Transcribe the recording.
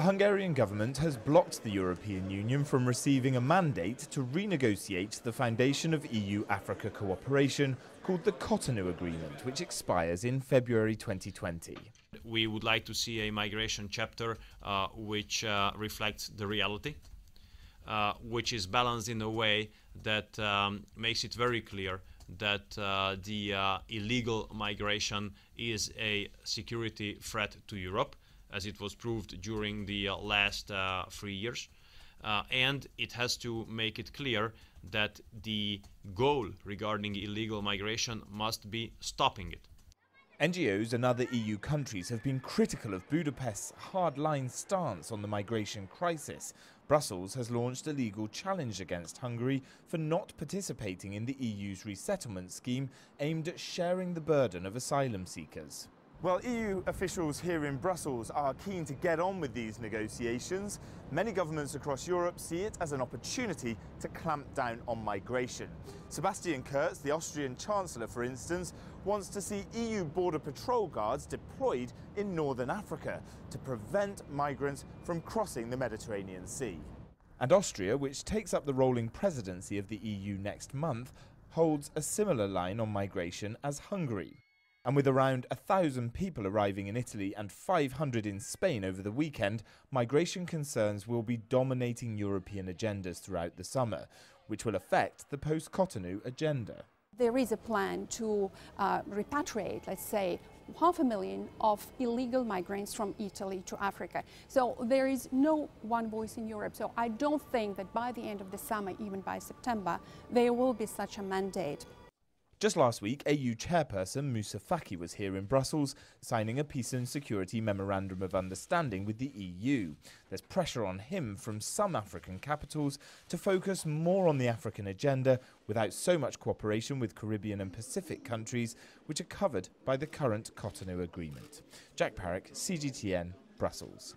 The Hungarian government has blocked the European Union from receiving a mandate to renegotiate the foundation of EU-Africa cooperation called the Cotonou Agreement, which expires in February 2020. We would like to see a migration chapter which reflects the reality, which is balanced in a way that makes it very clear that the illegal migration is a security threat to Europe, as it was proved during the last 3 years. And it has to make it clear that the goal regarding illegal migration must be stopping it. NGOs and other EU countries have been critical of Budapest's hardline stance on the migration crisis. Brussels has launched a legal challenge against Hungary for not participating in the EU's resettlement scheme aimed at sharing the burden of asylum seekers. Well, EU officials here in Brussels are keen to get on with these negotiations. Many governments across Europe see it as an opportunity to clamp down on migration. Sebastian Kurz, the Austrian Chancellor, for instance, wants to see EU border patrol guards deployed in northern Africa to prevent migrants from crossing the Mediterranean Sea. And Austria, which takes up the rolling presidency of the EU next month, holds a similar line on migration as Hungary. And with around 1,000 people arriving in Italy and 500 in Spain over the weekend, migration concerns will be dominating European agendas throughout the summer, which will affect the post-Cotonou agenda. There is a plan to repatriate, let's say, 500,000 of illegal migrants from Italy to Africa. So there is no one voice in Europe. So I don't think that by the end of the summer, even by September, there will be such a mandate. Just last week, AU chairperson Moussa Faki was here in Brussels, signing a peace and security memorandum of understanding with the EU. There's pressure on him from some African capitals to focus more on the African agenda without so much cooperation with Caribbean and Pacific countries, which are covered by the current Cotonou Agreement. Jack Parrock, CGTN, Brussels.